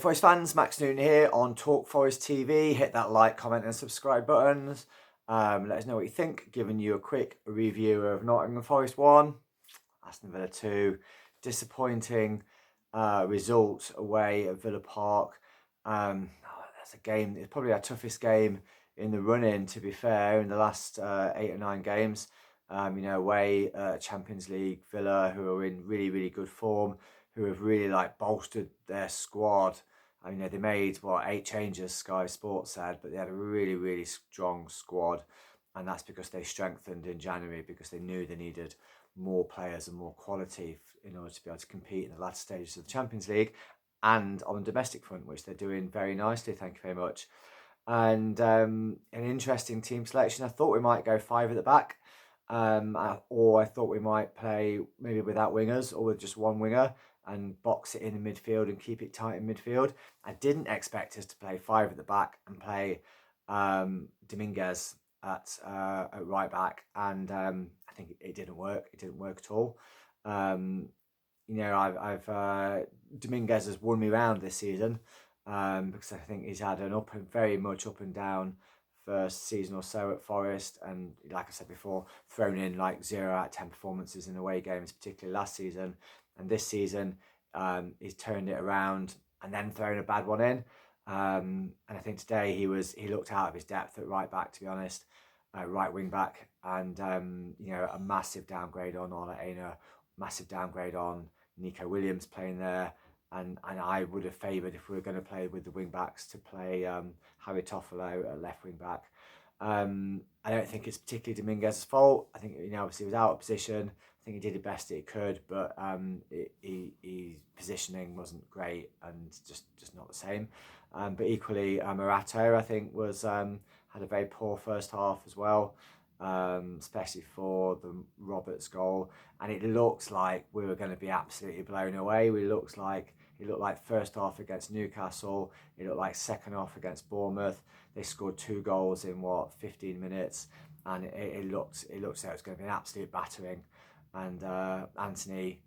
Forest fans, Max Newton here on Talk Forest TV. Hit that like, comment and subscribe buttons. Let us know what you think. Giving you a quick review of Nottingham Forest 1, Aston Villa 2. Disappointing result away at Villa Park. That's a game, it's probably our toughest game in the run-in, to be fair, in the last 8 or 9 games. Away Champions League, Villa, who are in really, really good form, who have really bolstered their squad. They made 8 changes, Sky Sports said, but they had a really, really strong squad, and that's because they strengthened in January because they knew they needed more players and more quality in order to be able to compete in the latter stages of the Champions League and on the domestic front, which they're doing very nicely. Thank you very much. And an interesting team selection. I thought we might go 5 at the back. Or I thought we might play maybe without wingers or with just one winger and box it in the midfield and keep it tight in midfield. I didn't expect us to play 5 at the back and play Dominguez at right back, and I think it didn't work. It didn't work at all. I've Dominguez has won me round this season because I think he's had an very much up and down first season or so at Forest, and like I said before, thrown in 0 out of 10 performances in away games, particularly last season. And this season, he's turned it around and then thrown a bad one in. And I think today he looked out of his depth at right back, to be honest, right wing back, and a massive downgrade on Ola Aina, massive downgrade on Nico Williams playing there. And I would have favoured, if we were going to play with the wing backs, to play Harry Toffolo at left wing back. I don't think it's particularly Dominguez's fault. I think obviously he was out of position. I think he did the best that he could, but his positioning wasn't great and just not the same. But equally, Morato, I think, had a very poor first half as well, especially for the Roberts goal. And it looks like we were going to be absolutely blown away. It looked like first half against Newcastle. It looked like second half against Bournemouth. They scored 2 goals in 15 minutes, and it looked like it was going to be an absolute battering. And Anthony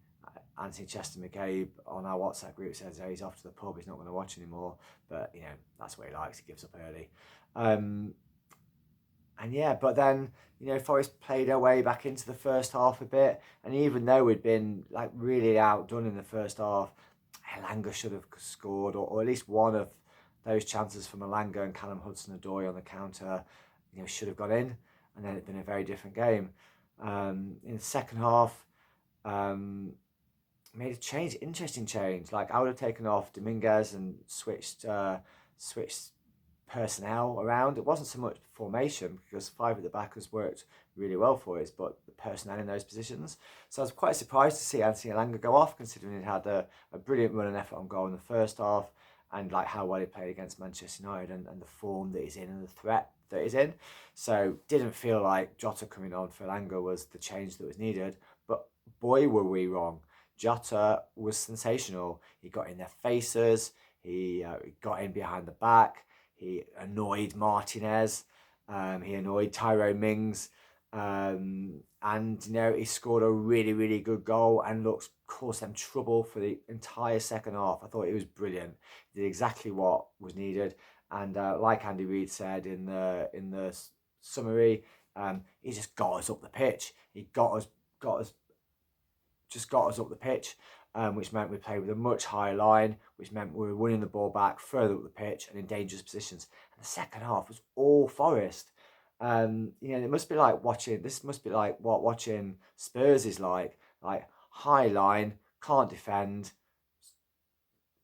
Chester McCabe on our WhatsApp group says he's off to the pub. He's not going to watch anymore. But that's what he likes. He gives up early. But then Forest played their way back into the first half a bit, and even though we'd been really outdone in the first half, Elanga should have scored, or at least one of those chances from Elanga and Callum Hudson-Odoi on the counter, should have gone in, and then it'd been a very different game. In the second half, made a change, interesting change. I would have taken off Dominguez and switched personnel around. It wasn't so much formation, because 5 at the back has worked really well for us, but the personnel in those positions. So I was quite surprised to see Anthony Elanga go off, considering he had a brilliant run and effort on goal in the first half, and how well he played against Manchester United, and the form that he's in and the threat that he's in. So didn't feel like Jota coming on for Elanga was the change that was needed, but boy were we wrong. Jota was sensational. He got in their faces, he got in behind the back, he annoyed Martinez, he annoyed Tyrone Mings, and he scored a really, really good goal and caused them trouble for the entire second half. I thought it was brilliant. He did exactly what was needed, and like Andy Reid said in the summary, he just got us up the pitch. He got us up the pitch. Which meant we played with a much higher line, which meant we were winning the ball back further up the pitch and in dangerous positions. And the second half was all Forest. It must be like what watching Spurs is like high line, can't defend,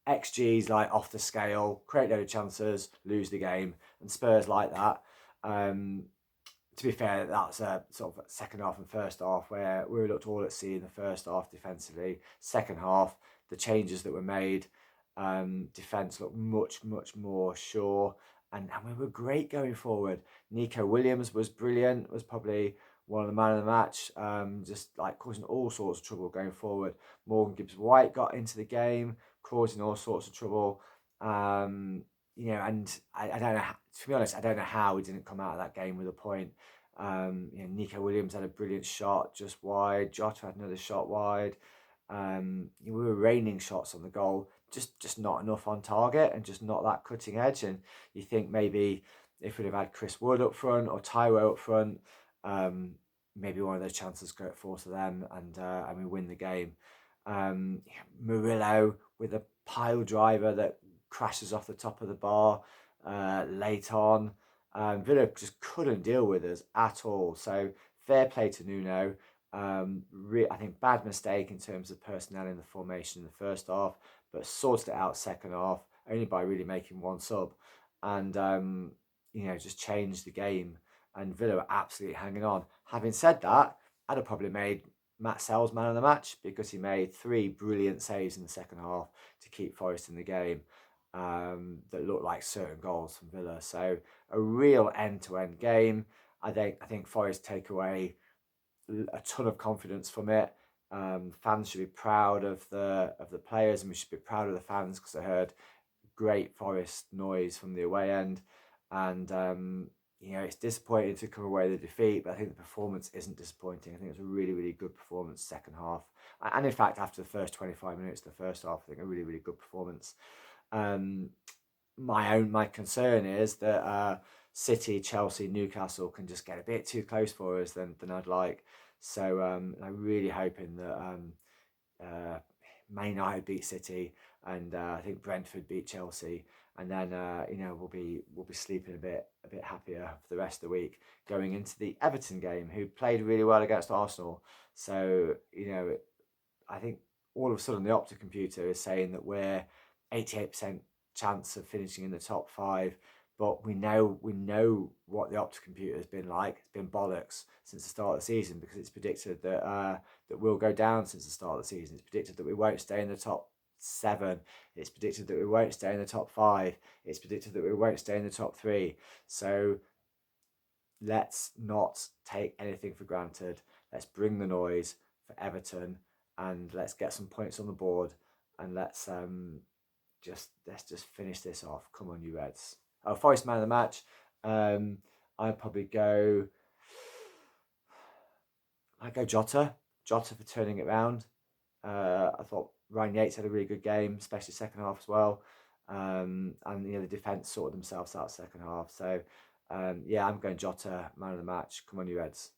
XG's off the scale, create load of chances, lose the game, and Spurs like that. To be fair, that's a sort of second half and first half where we looked all at sea in the first half defensively. Second half, the changes that were made, defence looked much, much more sure, and we were great going forward. Nico Williams was brilliant, was probably one of the man of the match, just causing all sorts of trouble going forward. Morgan Gibbs-White got into the game, causing all sorts of trouble. And I don't know, to be honest, I don't know how he didn't come out of that game with a point. Nico Williams had a brilliant shot just wide. Jota had another shot wide. We were raining shots on the goal. just not enough on target and just not that cutting edge. And you think maybe if we'd have had Chris Wood up front or Taiwo up front, maybe one of those chances go fall to them and we win the game. Murillo with a pile driver that crashes off the top of the bar late on. Villa just couldn't deal with us at all. So fair play to Nuno. I think bad mistake in terms of personnel in the formation in the first half, but sorted it out second half only by really making one sub, and just changed the game. And Villa were absolutely hanging on. Having said that, I'd have probably made Matt Sells man of the match because he made 3 brilliant saves in the second half to keep Forest in the game. That looked like certain goals from Villa. So a real end-to-end game. I think Forest take away a ton of confidence from it. Fans should be proud of the players, and we should be proud of the fans because I heard great Forest noise from the away end. And it's disappointing to come away with a defeat, but I think the performance isn't disappointing. I think it was a really, really good performance second half, and in fact after the first 25 minutes of the first half, I think a really, really good performance. My concern is that City, Chelsea, Newcastle can just get a bit too close for us than I'd like. So I'm really hoping that Man United beat City, and I think Brentford beat Chelsea, and then we'll be sleeping a bit happier for the rest of the week going into the Everton game, who played really well against Arsenal. So I think all of a sudden the Opta computer is saying that we're 88% chance of finishing in the top 5. But we know what the Opta computer has been like. It's been bollocks since the start of the season, because it's predicted that we'll go down since the start of the season. It's predicted that we won't stay in the top 7. It's predicted that we won't stay in the top 5. It's predicted that we won't stay in the top 3. So let's not take anything for granted. Let's bring the noise for Everton, and let's get some points on the board, and let's just finish this off. Come on, you Reds. Forest man of the match. I'd probably go. I'd go Jota for turning it round. I thought Ryan Yates had a really good game, especially second half as well. And the defence sorted themselves out second half. So I'm going Jota man of the match. Come on, you Reds.